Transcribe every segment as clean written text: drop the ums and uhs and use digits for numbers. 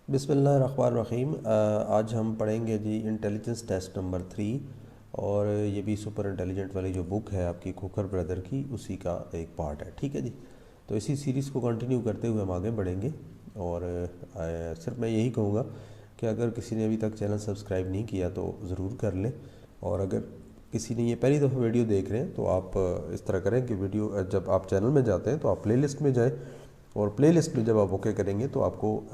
बिस्मिल्लाहिर्रहमानिर्रहीम। आज हम पढ़ेंगे जी इंटेलिजेंस टेस्ट नंबर 3 और ये भी सुपर इंटेलिजेंट वाली जो बुक है आपकी खोखर ब्रदर की, उसी का एक पार्ट है। ठीक है जी। तो इसी सीरीज़ को कंटिन्यू करते हुए हम आगे बढ़ेंगे और सिर्फ मैं यही कहूँगा कि अगर किसी ने अभी तक चैनल सब्सक्राइब नहीं किया तो ज़रूर कर लें, और अगर किसी ने ये पहली दफ़ा वीडियो देख रहे हैं तो आप इस तरह करें कि वीडियो जब आप चैनल में जाते हैं तो आप प्लेलिस्ट में जाएं, और प्लेलिस्ट में जब आप ओके करेंगे तो आपको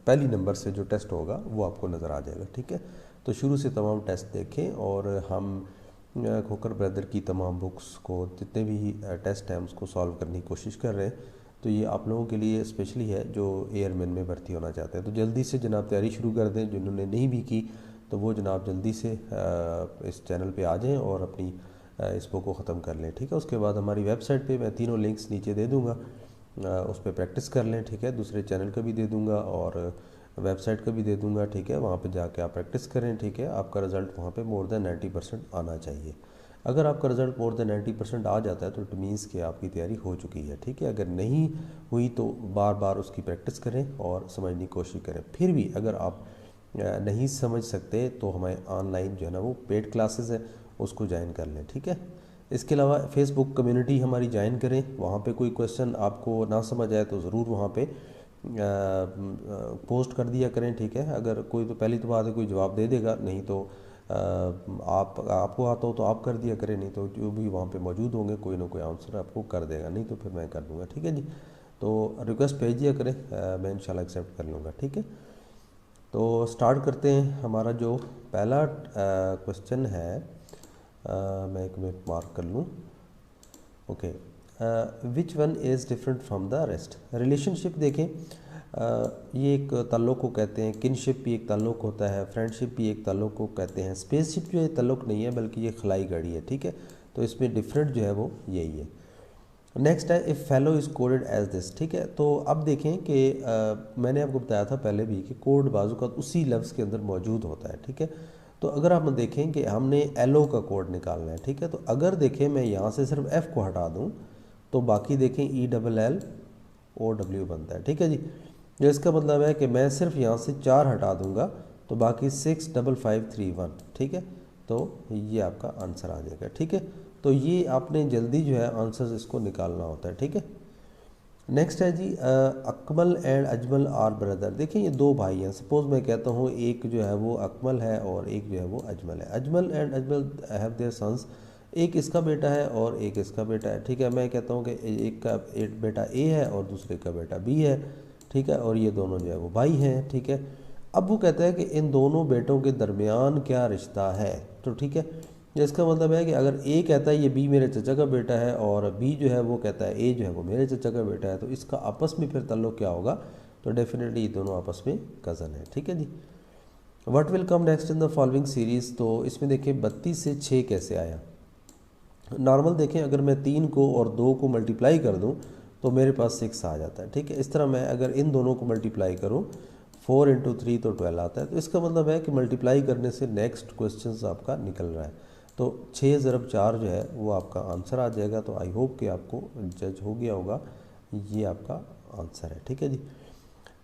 पहली नंबर से जो टेस्ट होगा वो आपको नज़र आ जाएगा। ठीक है, तो शुरू से तमाम टेस्ट देखें और हम खोखर ब्रदर की तमाम बुक्स को, जितने भी टेस्ट हैं उसको सॉल्व करने की कोशिश कर रहे हैं। तो ये आप लोगों के लिए स्पेशली है जो एयरमैन में भर्ती होना चाहते हैं। तो जल्दी से जनाब तैयारी शुरू कर दें, जिन्होंने नहीं भी की तो वो जनाब जल्दी से इस चैनल पे आ जाएं और अपनी इस बुक को ख़त्म कर लें। ठीक है, उसके बाद हमारी वेबसाइट पे मैं तीनों लिंक्स नीचे दे दूँगा, उस पर प्रैक्टिस कर लें। ठीक है, दूसरे चैनल का भी दे दूंगा और वेबसाइट का भी दे दूंगा। ठीक है, वहाँ पे जाके आप प्रैक्टिस करें। ठीक है, आपका रिज़ल्ट वहाँ पे मोर देन 90% आना चाहिए। अगर आपका रिज़ल्ट मोर देन 90% आ जाता है तो इट मीन्स कि आपकी तैयारी हो चुकी है। ठीक है, अगर नहीं हुई तो बार बार उसकी प्रैक्टिस करें और समझने की कोशिश करें। फिर भी अगर आप नहीं समझ सकते तो हमारे ऑनलाइन जो है ना वो पेड क्लासेस है, उसको ज्वाइन कर लें। ठीक है, इसके अलावा फेसबुक कम्युनिटी हमारी ज्वाइन करें। वहाँ पे कोई क्वेश्चन आपको ना समझ आए तो ज़रूर वहाँ पे पोस्ट कर दिया करें। ठीक है, अगर कोई, तो पहली तो बात है कोई जवाब दे देगा, नहीं तो आपको आता हो तो आप कर दिया करें, नहीं तो जो भी वहाँ पे मौजूद होंगे कोई ना कोई आंसर आपको कर देगा, नहीं तो फिर मैं कर दूँगा। ठीक है जी, तो रिक्वेस्ट भेज दिया करें, मैं इंशाल्लाह एक्सेप्ट कर लूँगा। ठीक है, तो स्टार्ट करते हैं। हमारा जो पहला क्वेश्चन है, मैं एक मिनट मार्क कर लूँ। Okay, which one is different from the rest. Relationship देखें, ये एक ताल्लुक़ को कहते हैं। किनशिप भी एक ताल्लुक़ होता है, फ्रेंडशिप भी एक ताल्लुक़ को कहते हैं। स्पेसशिप जो है ताल्लुक़ नहीं है बल्कि ये खलाई गाड़ी है। ठीक है, तो इसमें डिफरेंट जो है वो यही है। नेक्स्ट है, if fellow is coded as this. ठीक है, तो अब देखें कि मैंने आपको बताया था पहले भी कि कोड बाजू का उसी लफ्ज़ के अंदर मौजूद होता है। ठीक है, तो अगर हम देखें कि हमने एलो का कोड निकालना है। ठीक है, तो अगर देखें मैं यहाँ से सिर्फ एफ़ को हटा दूँ तो बाकी देखें ELLOW बनता है। ठीक है जी, जो इसका मतलब है कि मैं सिर्फ यहाँ से 4 हटा दूँगा तो बाकी 65531। ठीक है, तो ये आपका आंसर आ जाएगा। ठीक है, तो ये आपने जल्दी जो है आंसर इसको निकालना होता है। ठीक है, नेक्स्ट है जी, Akmal and Ajmal are brother. देखिए ये दो भाई हैं। सपोज मैं कहता हूँ एक जो है वो अकमल है और एक जो है वो अजमल है। Ajmal and Ajmal have their sons, एक इसका बेटा है और एक इसका बेटा है। ठीक है, मैं कहता हूँ कि एक बेटा ए है और दूसरे का बेटा बी है। ठीक है, और ये दोनों जो है वो भाई हैं। ठीक है, अब वो कहता है कि इन दोनों बेटों के दरमियान क्या रिश्ता है। तो ठीक है, इसका मतलब है कि अगर ए कहता है ये बी मेरे चचा का बेटा है और बी जो है वो कहता है ए जो है वो मेरे चचा का बेटा है, तो इसका आपस में फिर ताल्लुक़ क्या होगा। तो डेफिनेटली ये दोनों आपस में कज़न है। ठीक है जी, what will come next in the following series. तो इसमें देखिए 32 से 6 कैसे आया। नॉर्मल देखें, अगर मैं 3 को और 2 को मल्टीप्लाई कर दूं तो मेरे पास 6 आ जाता है। ठीक है, इस तरह मैं अगर इन दोनों को मल्टीप्लाई करूं 4 × 3 तो 12 आता है। तो इसका मतलब है कि मल्टीप्लाई करने से नेक्स्ट क्वेश्चन आपका निकल रहा है। तो 6 × 4 जो है वो आपका आंसर आ जाएगा। तो आई होप कि आपको जज हो गया होगा, ये आपका आंसर है। ठीक है जी,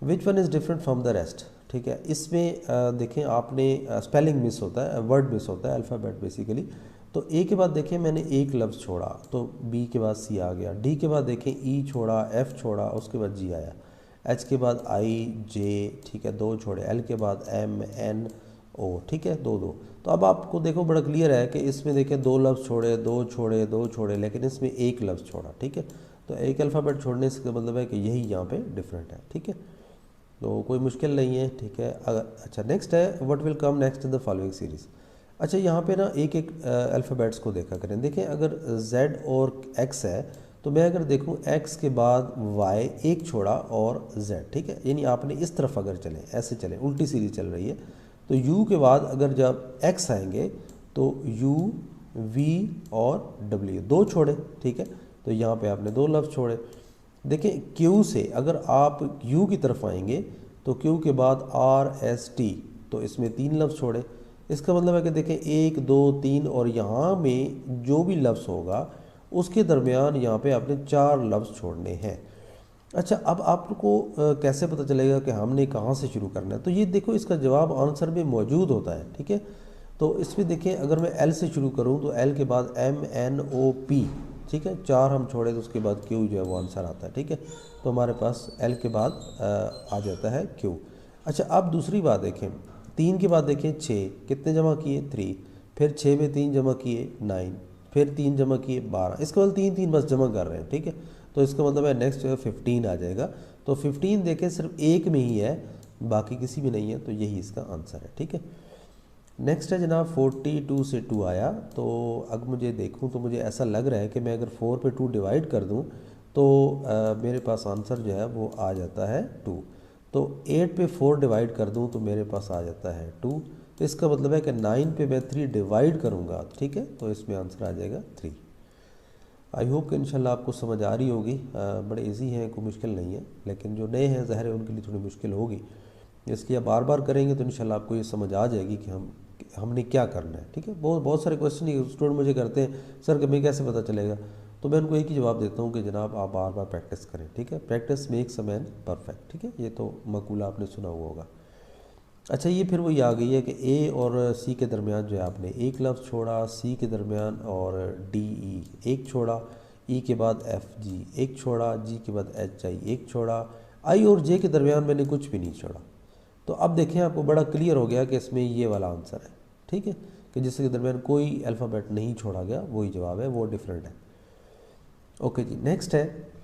which one is different from the rest. ठीक है, इसमें देखें आपने स्पेलिंग मिस होता है, वर्ड मिस होता है, अल्फ़ाबेट बेसिकली। तो ए के बाद देखें मैंने एक लफ्ज़ छोड़ा तो बी के बाद सी आ गया। डी के बाद देखें ई छोड़ा, एफ़ छोड़ा, उसके बाद जी आया। एच के बाद आई जे, ठीक है, 2 छोड़े। एल के बाद एम एन ओ, ठीक है, 2 तो अब आपको देखो बड़ा क्लियर है कि इसमें देखें 2 लफ्ज़ छोड़े, 2 छोड़े, 2 छोड़े, लेकिन इसमें एक लफ्ज़ छोड़ा। ठीक है, तो एक अल्फ़ाबेट छोड़ने से मतलब है कि यही यहाँ पे डिफरेंट है। ठीक है, तो कोई मुश्किल नहीं है। ठीक है, अच्छा नेक्स्ट है, what will come next in the following series. अच्छा, यहाँ पे ना एक एक अल्फ़ाबेट्स को देखा करें। देखें अगर Z और X है तो मैं अगर देखूँ X के बाद Y एक छोड़ा और Z। ठीक है, यानी आपने इस तरफ अगर चलें, ऐसे चलें, उल्टी सीरीज चल रही है, तो U के बाद अगर जब X आएंगे तो U V और W 2 छोड़े। ठीक है, तो यहाँ पे आपने 2 लफ्ज़ छोड़े। देखें Q से अगर आप U की तरफ आएंगे तो Q के बाद R S T, तो इसमें 3 लफ्ज़ छोड़े। इसका मतलब है कि देखें 1 2 3 और यहाँ में जो भी लफ्ज़ होगा उसके दरमियान यहाँ पे आपने 4 लफ्ज़ छोड़ने हैं। अच्छा, अब आपको कैसे पता चलेगा कि हमने कहाँ से शुरू करना है? तो ये देखो, इसका जवाब आंसर में मौजूद होता है, ठीक है। तो इसमें देखें, अगर मैं एल से शुरू करूँ तो एल के बाद एम एन ओ पी, ठीक है, 4 हम छोड़े तो उसके बाद क्यू जो है वो आंसर आता है, ठीक है। तो हमारे पास एल के बाद आ जाता है क्यू। अच्छा, अब दूसरी बात देखें, 3 के बाद देखें 6, कितने जमा किए 3, फिर 6 में 3 जमा किए 9, फिर 3 जमा किए 12, इसके बाद 3 3 बस जमा कर रहे हैं, ठीक है। तो इसका मतलब है नेक्स्ट जो है 15 आ जाएगा। तो 15 देखें सिर्फ एक में ही है, बाकी किसी में नहीं है, तो यही इसका आंसर है, ठीक है। नेक्स्ट है जनाब 42 से 2 आया। तो अगर मुझे देखूं तो मुझे ऐसा लग रहा है कि मैं अगर 4 पे 2 डिवाइड कर दूं तो मेरे पास आंसर जो है वो आ जाता है 2। तो 8 पे 4 डिवाइड कर दूं तो मेरे पास आ जाता है 2। तो इसका मतलब है कि 9 पे मैं 3 डिवाइड करूंगा, ठीक है, तो इसमें आंसर आ जाएगा 3। आई होप कि इंशाल्लाह आपको समझ आ रही होगी। बड़े इजी हैं, कोई मुश्किल नहीं है, लेकिन जो नए हैं ज़ाहिर है उनके लिए थोड़ी मुश्किल होगी, इसलिए बार बार करेंगे तो इंशाल्लाह आपको ये समझ आ जाएगी कि हमने क्या करना है, ठीक है। बहुत बहुत सारे क्वेश्चन स्टूडेंट मुझे करते हैं, सर कि हमें कैसे पता चलेगा? तो मैं उनको एक ही जवाब देता हूँ कि जनाब आप बार बार प्रैक्टिस करें, ठीक है। Practice makes a man perfect, ठीक है, ये तो मकूला आपने सुना हुआ होगा। अच्छा, ये फिर वही आ गई है कि ए और सी के दरमियान जो है आपने एक लफ्ज़ छोड़ा, सी के दरमियान और डी ई एक छोड़ा, ई के बाद एफ जी एक छोड़ा, जी के बाद एच आई एक छोड़ा, आई और जे के दरमियान मैंने कुछ भी नहीं छोड़ा। तो अब देखें, आपको बड़ा क्लियर हो गया कि इसमें ये वाला आंसर है, ठीक है, कि जिसके दरमियान कोई अल्फ़ाबेट नहीं छोड़ा गया वही जवाब है, वो डिफरेंट है। ओके जी, नेक्स्ट है,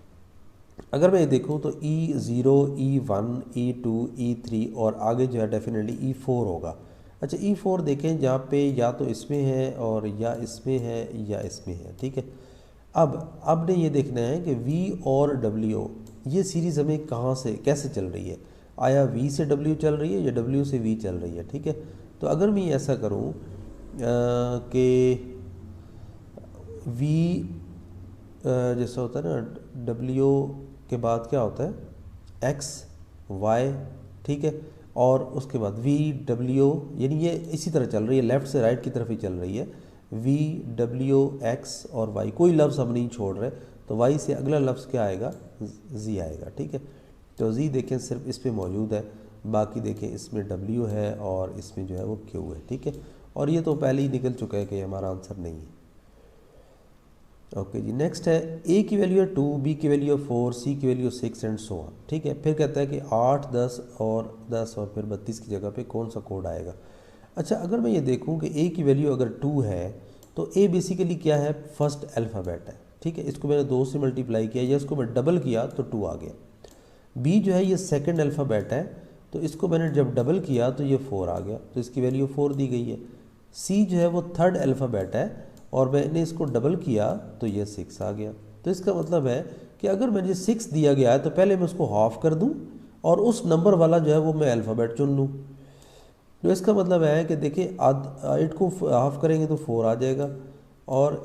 अगर मैं ये देखूँ तो E0, E1, E2, E3 और आगे जो है डेफिनेटली E4 होगा। अच्छा, E4 देखें जहाँ पे या तो इसमें है और या इसमें है या इसमें है, ठीक है। अब आपने ये देखना है कि V और W ये सीरीज़ हमें कहाँ से कैसे चल रही है, आया V से W चल रही है या W से V चल रही है, ठीक है। तो अगर मैं ऐसा करूँ कि V जैसा होता है ना, W के बाद क्या होता है X Y, ठीक है, और उसके बाद V W, यानी ये इसी तरह चल रही है, लेफ़्ट से राइट की तरफ ही चल रही है। V W X और Y, कोई लफ्ज़ हम नहीं छोड़ रहे, तो Y से अगला लफ्ज़ क्या आएगा, Z आएगा, ठीक है। तो Z देखें सिर्फ इस पर मौजूद है, बाकी देखें इसमें W है और इसमें जो है वो Q है, ठीक है। और ये तो पहले ही निकल चुका है कि हमारा आंसर नहीं है। ओके जी, नेक्स्ट है ए की वैल्यू है 2, बी की वैल्यू है 4, सी की वैल्यू 6 एंड सो ऑन, ठीक है। फिर कहता है कि 8, 10 और फिर 32 की जगह पे कौन सा कोड आएगा। अच्छा, अगर मैं ये देखूं कि ए की वैल्यू अगर 2 है तो ए बेसिकली क्या है, फर्स्ट अल्फ़ाबेट है, ठीक है। इसको मैंने 2 से मल्टीप्लाई किया या इसको मैं डबल किया तो 2 आ गया। बी जो है ये सेकेंड अल्फ़ाबेट है, तो इसको मैंने जब डबल किया तो ये 4 आ गया, तो इसकी वैल्यू 4 दी गई है। सी जो है वो थर्ड अल्फ़ाबेट है और मैंने इसको डबल किया तो ये 6 आ गया। तो इसका मतलब है कि अगर मुझे 6 दिया गया है तो पहले मैं उसको हाफ कर दूं और उस नंबर वाला जो है वो मैं अल्फ़ाबेट चुन लूँ। तो इसका मतलब है कि देखिए, 8 को हाफ करेंगे तो 4 आ जाएगा, और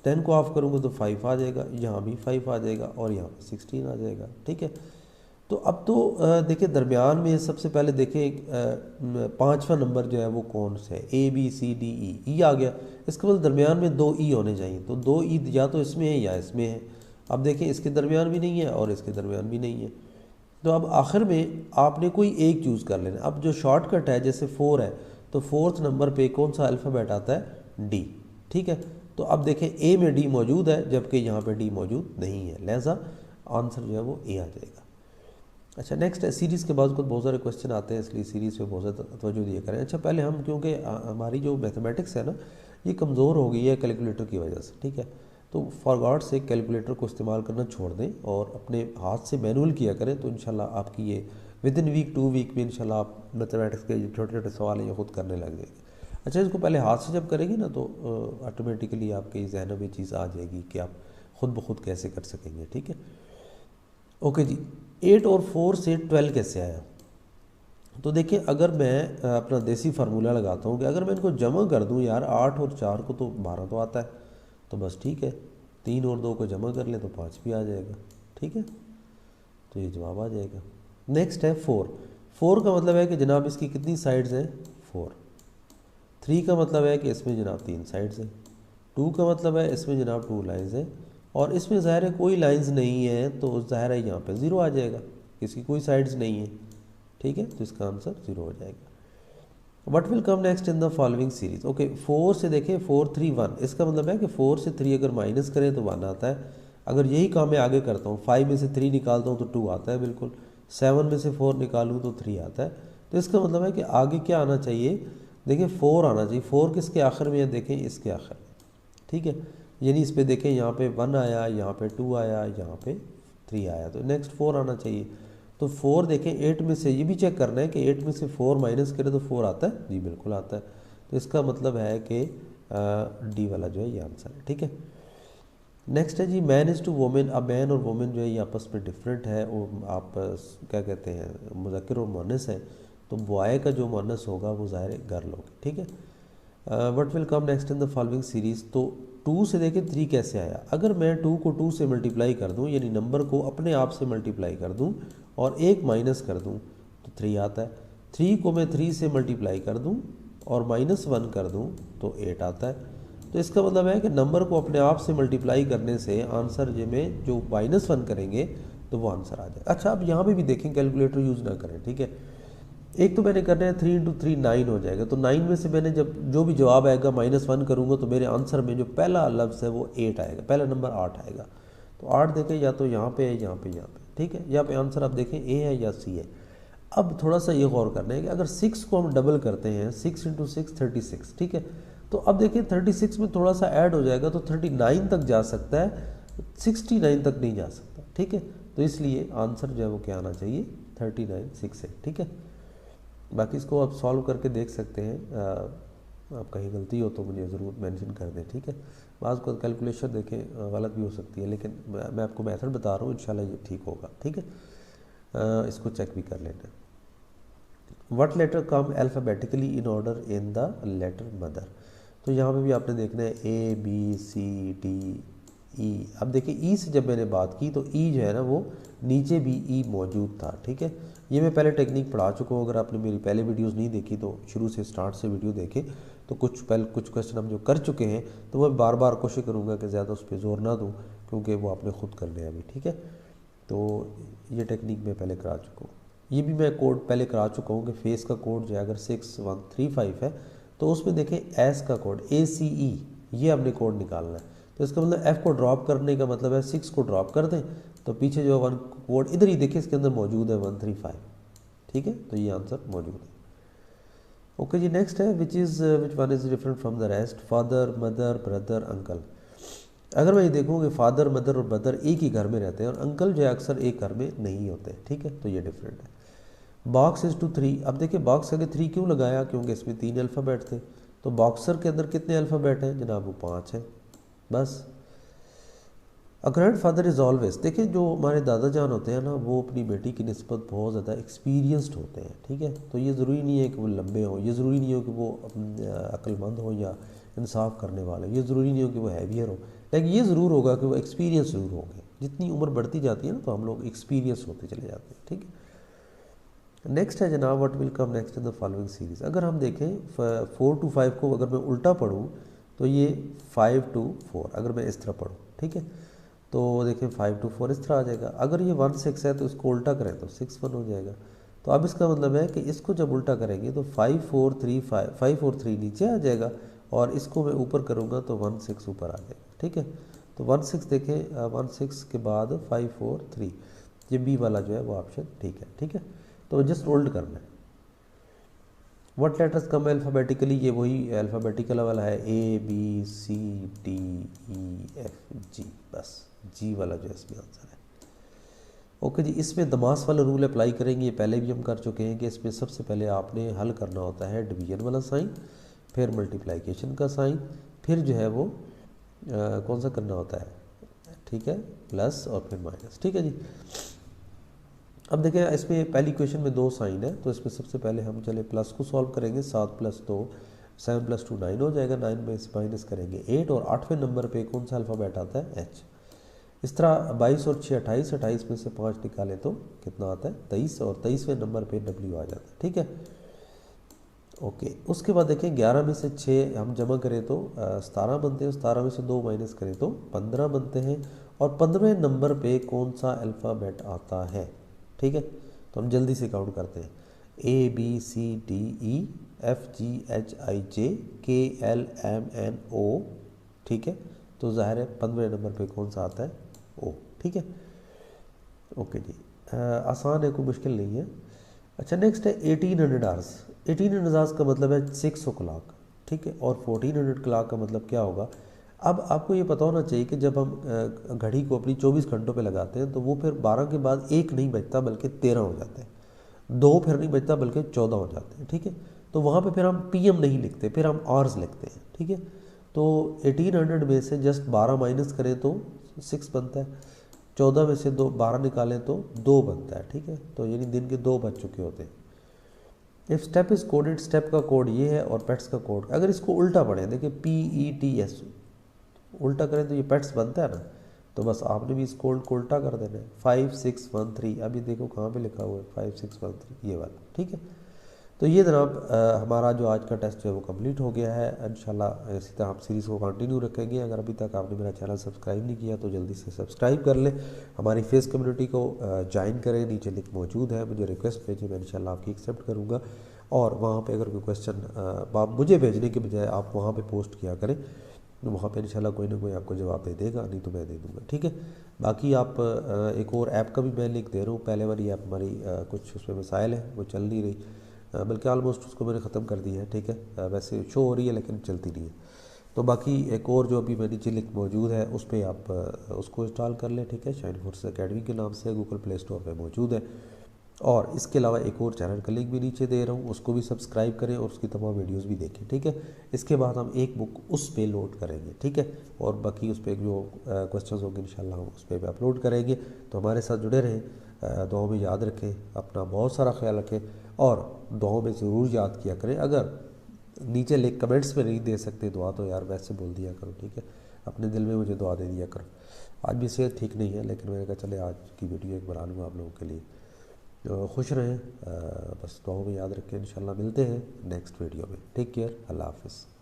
10 को हाफ करूँगा तो 5 आ जाएगा, यहाँ भी 5 आ जाएगा और यहाँ 16 आ जाएगा, ठीक है। तो अब तो देखिए दरमियान में सबसे पहले देखें 5वां नंबर जो है वो कौन सा है, A B C D E, ई आ गया, इसके बाद दरमियान में 2 ई होने चाहिए, तो 2 ई या तो इसमें है या इसमें है। अब देखें इसके दरमियान भी नहीं है और इसके दरमियान भी नहीं है, तो अब आखिर में आपने कोई एक चूज़ कर लेना। अब जो शॉर्टकट है, जैसे 4 है तो 4th नंबर पे कौन सा अल्फ़ाबेट आता है, डी, ठीक है। तो अब देखें ए में डी मौजूद है जबकि यहाँ पे डी मौजूद नहीं है, लिहाजा आंसर जो है वो ए आ जाएगा। अच्छा, नेक्स्ट है सीरीज़ के बाद कुछ बहुत सारे क्वेश्चन आते हैं, इसलिए सीरीज़ पे बहुत ज़्यादा तवज्जो दिया करें। अच्छा, पहले हम क्योंकि हमारी जो मैथमेटिक्स है ना ये कमज़ोर हो गई है कैलकुलेटर की वजह से, ठीक है। तो फॉर गॉड से कैलकुलेटर को इस्तेमाल करना छोड़ दें और अपने हाथ से मैनुअल किया करें, तो इंशाल्लाह आपकी ये विद इन वीक 2 वीक में इंशाल्लाह आप मैथमेटिक्स के छोटे छोटे सवाल ये खुद करने लग जाएंगे। अच्छा, इसको पहले हाथ से जब करेंगे ना तो ऑटोमेटिकली आपके जहन में चीज़ आ जाएगी कि आप खुद ब खुद कैसे कर सकेंगे, ठीक है। ओके जी, 8 और 4 से 12 कैसे आया? तो देखिए, अगर मैं अपना देसी फार्मूला लगाता हूँ कि अगर मैं इनको जमा कर दूँ यार, 8 और 4 को तो 12 तो आता है, तो बस ठीक है, 3 और 2 को जमा कर लें तो 5 भी आ जाएगा, ठीक है, तो ये जवाब आ जाएगा। नेक्स्ट है 4, 4 का मतलब है कि जनाब इसकी कितनी साइड्स हैं, 4। 3 का मतलब है कि इसमें जनाब 3 साइड्स हैं। 2 का मतलब है इसमें जनाब 2 लाइन्स हैं। और इसमें ज़ाहिर है कोई लाइंस नहीं है, तो ज़ाहिर है यहाँ पे ज़ीरो आ जाएगा, इसकी कोई साइड्स नहीं है, ठीक है, तो इसका आंसर ज़ीरो हो जाएगा। What will come next in the following series. Okay, 4 से देखें 4 3 1, इसका मतलब है कि 4 से 3 अगर माइनस करें तो 1 आता है। अगर यही काम मैं आगे करता हूँ, 5 में से 3 निकालता हूँ तो 2 आता है बिल्कुल, 7 में से 4 निकालूँ तो 3 आता है। तो इसका मतलब है कि आगे क्या आना चाहिए, देखिए 4 आना चाहिए। 4 किसके आखिर में है, देखें इसके आखिर में, ठीक है, यानी इस पर देखें यहाँ पे 1 आया, यहाँ पे 2 आया, यहाँ पे 3 आया, तो नेक्स्ट 4 आना चाहिए। तो 4 देखें 8 में से, ये भी चेक करना है कि 8 में से 4 माइनस करें तो 4 आता है, जी बिल्कुल आता है। तो इसका मतलब है कि डी वाला जो है ये आंसर है, ठीक है। नेक्स्ट है जी मैन इज़ टू वोमेन। अब मैन और वोमेन जो है ये आपस में डिफरेंट है, वो आप क्या कहते हैं मुज़क्कर और मुअन्नस है, तो बॉय का जो मुअन्नस होगा वो ज़ाहिर है गर्ल होगी, ठीक है। What will come next in the following series. तो 2 से देखें 3 कैसे आया, अगर मैं 2 को 2 से मल्टीप्लाई कर दूं, यानी नंबर को अपने आप से मल्टीप्लाई कर दूं और 1 माइनस कर दूं तो 3 आता है। 3 को मैं 3 से मल्टीप्लाई कर दूं और -1 कर दूं तो 8 आता है। तो इसका मतलब है कि नंबर को अपने आप से मल्टीप्लाई करने से आंसर में जो -1 करेंगे तो वो आंसर आ जाएगा। अच्छा, अब यहाँ पे भी देखें, कैलकुलेटर यूज़ ना करें, ठीक है। एक तो मैंने करना है 3 × 3 9 हो जाएगा, तो 9 में से मैंने जब जो भी जवाब आएगा -1 करूँगा तो मेरे आंसर में जो पहला लफ्ज़ है वो 8 आएगा, पहला नंबर 8 आएगा। तो 8 देखें या तो यहाँ पे है, यहाँ पे, यहाँ पे, ठीक है। यहाँ पे आंसर आप देखें ए है या सी है। अब थोड़ा सा ये गौर करना है कि अगर 6 को हम डबल करते हैं, 6 × 6 36, ठीक है। तो अब देखिए 36 में थोड़ा सा ऐड हो जाएगा तो 39 तक जा सकता है, 69 तक नहीं जा सकता, ठीक है। तो इसलिए आंसर जो है वो क्या आना चाहिए, 39 6 है, ठीक है। बाकी इसको आप सॉल्व करके देख सकते हैं, आप कहीं गलती हो तो मुझे ज़रूर मेंशन कर दें, ठीक है। बाज़ को कैलकुलेशन देखें गलत भी हो सकती है, लेकिन मैं आपको मेथड बता रहा हूँ, इंशाल्लाह ये ठीक होगा, ठीक है। इसको चेक भी कर लेना। What letter come alphabetically in order in the letter mother. तो यहाँ पे भी आपने देखना है A B C D E। अब देखिए ई से जब मैंने बात की तो ई जो है ना वो नीचे भी ई मौजूद था, ठीक है। ये मैं पहले टेक्निक पढ़ा चुका हूँ, अगर आपने मेरी पहले वीडियोस नहीं देखी तो शुरू से स्टार्ट से वीडियो देखें, तो कुछ क्वेश्चन हम जो कर चुके हैं तो मैं बार बार कोशिश करूँगा कि ज़्यादा उस पर जोर ना दूँ, क्योंकि वो आपने खुद करने हैं अभी, ठीक है। तो ये टेक्निक मैं पहले करा चुका हूँ। ये भी मैं कोड पहले करा चुका हूँ कि फेस का कोड जो है अगर 6135 है तो उसमें देखें एस का कोड ACE, ये हमने कोड निकालना है। तो इसका मतलब F को ड्रॉप करने का मतलब है 6 को ड्रॉप कर दें तो पीछे जो 1 कोड इधर ही देखिए इसके अंदर मौजूद है 135, ठीक है। तो ये आंसर मौजूद है। ओके जी, नेक्स्ट है विच one is different from the rest, father mother brother uncle. अगर मैं ये देखूँ कि फादर मदर और ब्रदर एक ही घर में रहते हैं और अंकल जो है अक्सर एक घर में नहीं होते, ठीक है, तो ये डिफरेंट है। Box is to 3। अब देखिए बॉक्स के आगे 3 क्यों लगाया, क्योंकि इसमें 3 अल्फ़ाबेट थे। तो बॉक्सर के अंदर कितने अल्फ़ाबेट हैं जनाब, वो 5 है बस। A grand father is always, देखिए जो हमारे दादा जान होते हैं ना वो अपनी बेटी की निस्बत बहुत ज़्यादा एक्सपीरियंस्ड होते हैं, ठीक है। तो ये ज़रूरी नहीं है कि वो लंबे हों, ये ज़रूरी नहीं हो कि वो अक्लमंद हो या इंसाफ करने वाले, ये ज़रूरी नहीं हो कि वो हैवियर हो, लेकिन ये ज़रूर होगा कि वो एक्सपीरियंस ज़रूर होंगे। जितनी उम्र बढ़ती जाती है ना तो हम लोग एक्सपीरियंस होते चले जाते हैं, ठीक है। नेक्स्ट है जनाब what will come next in the following series. अगर हम देखें 4 to 5 को अगर मैं उल्टा पढ़ूँ तो ये 5 to 4, अगर मैं इस तरह पढ़ूँ, ठीक है, तो देखिए 5 to 4 इस तरह आ जाएगा। अगर ये 1 6 है तो इसको उल्टा करें तो 6 1 हो जाएगा। तो अब इसका मतलब है कि इसको जब उल्टा करेंगे तो 5 4 3 5 4 3 नीचे आ जाएगा और इसको मैं ऊपर करूँगा तो 1 6 ऊपर आ जाएगा, ठीक है। तो 1 6 देखें, 1 6 के बाद 5 4 3, ये बी वाला जो है वो ऑप्शन ठीक है, ठीक है। तो जस्ट ओल्ड करना है। व्हाट लेटर्स कम अल्फ़ाबेटिकली, ये वही अल्फ़ाबेटिकल वाला है ABCDEFG, बस जी वाला जो है इसमें आंसर है। ओके जी, इसमें दमास वाला रूल अप्लाई करेंगे, ये पहले भी हम कर चुके हैं कि इसमें सबसे पहले आपने हल करना होता है डिवीजन वाला साइन, फिर मल्टीप्लिकेशन का साइन, फिर जो है वो कौन सा करना होता है, ठीक है, प्लस और फिर माइनस, ठीक है जी। अब देखिए इसमें पहली क्वेश्चन में 2 साइन है, तो इसमें सबसे पहले हम चले प्लस को सॉल्व करेंगे। 7 + 2 7 + 2 9 हो जाएगा, 9 में से माइनस करेंगे 8 और 8वें नंबर पे कौन सा अल्फ़ाबेट आता है, H। इस तरह 22 और 6 28, 28 में से 5 निकालें तो कितना आता है 23 और 23वें नंबर पे W आ जाता है, ठीक है। ओके, उसके बाद देखिए 11 में से 6 हम जमा करें तो 17 बनते हैं, 17 में से 2 माइनस करें तो 15 बनते हैं। और 15वें नंबर पे कौन सा अल्फ़ाबेट आता है? ठीक है, तो हम जल्दी से काउंट करते हैं। ABCDEFGHIJKLMNO। ठीक है, तो ज़ाहिर है 15वें नंबर पे कौन सा आता है? ओ। ठीक है, ओके जी, आसान है, कोई मुश्किल नहीं है। अच्छा, नेक्स्ट है 1800 आवर्स। 1800 आवर्स का मतलब है 600 क्लाक। ठीक है, और 1400 क्लाक का मतलब क्या होगा? अब आपको ये पता होना चाहिए कि जब हम घड़ी को अपनी 24 घंटों पे लगाते हैं तो वो फिर 12 के बाद एक नहीं बजता बल्कि 13 हो जाते हैं, 2 फिर नहीं बजता बल्कि 14 हो जाते हैं। ठीक है, तो वहाँ पे फिर हम पीएम नहीं लिखते, फिर हम आवर्स लिखते हैं। ठीक है, तो 1800 में से जस्ट 12 माइनस करें तो 6 बनता है, 14 में से 12 निकालें तो 2 बनता है। ठीक है, तो यानी दिन के 2 बज चुके होते हैं। If step is coded, step का कोड ये है और पेट्स का कोड, अगर इसको उल्टा पढ़ें, देखिए PETS उल्टा करें तो ये पेट्स बनता है ना, तो बस आपने भी इस कोड को उल्टा कर देना है। 5613, अभी देखो कहाँ पे लिखा हुआ है 5613, ये वाला। ठीक है, तो ये जनाब हमारा जो आज का टेस्ट है वो कंप्लीट हो गया है। इंशाल्लाह इसी तरह आप सीरीज़ को कंटिन्यू रखेंगे। अगर अभी तक आपने मेरा चैनल सब्सक्राइब नहीं किया तो जल्दी से सब्सक्राइब कर लें, हमारी फेस कम्युनिटी को ज्वाइन करें, नीचे लिंक मौजूद है, मुझे रिक्वेस्ट भेजिए, मैं इंशाल्लाह आपकी एक्सेप्ट करूँगा। और वहाँ पे अगर कोई क्वेश्चन आप मुझे भेजने के बजाय आप वहाँ पे पोस्ट किया करें, तो वहाँ पे इंशाल्लाह कोई ना कोई आपको जवाब दे देगा, नहीं तो मैं दे दूँगा। ठीक है, बाकी आप एक और ऐप का भी मैं लिंक दे रहा हूँ, पहले वाली ऐप हमारी कुछ उसमें मसाइल है, वो चल नहीं रही, बल्कि ऑलमोस्ट उसको मैंने ख़त्म कर दिया है। ठीक है, वैसे शो हो रही है लेकिन चलती नहीं है। तो बाकी एक और जो अभी मेरे नीचे लिंक मौजूद है उस पर आप उसको इंस्टॉल कर लें। ठीक है, शाइन फोर्स एकेडमी के नाम से गूगल प्ले स्टोर पे मौजूद है। और इसके अलावा एक और चैनल का लिंक भी नीचे दे रहा हूँ, उसको भी सब्सक्राइब करें और उसकी तमाम वीडियोस भी देखें। ठीक है, इसके बाद हम एक बुक उस पर लोड करेंगे। ठीक है, और बाकी उस पर जो क्वेश्चंस होंगे इंशाल्लाह हम उस पर भी अपलोड करेंगे। तो हमारे साथ जुड़े रहें, दुआओं में याद रखें, अपना बहुत सारा ख्याल रखें और दुआओं में ज़रूर याद किया करें। अगर नीचे लिख कमेंट्स में नहीं दे सकते दुआ तो यार वैसे बोल दिया करो। ठीक है, अपने दिल में मुझे दुआ दे दिया करो। आज भी सेहत ठीक नहीं है लेकिन मैंने कहा चले आज की वीडियो एक बना लूँगा आप लोगों के लिए। खुश रहें, बस दुआओं में याद रखें। इंशाल्लाह मिलते हैं नेक्स्ट वीडियो में। टेक केयर, अल्लाह हाफ़िज़।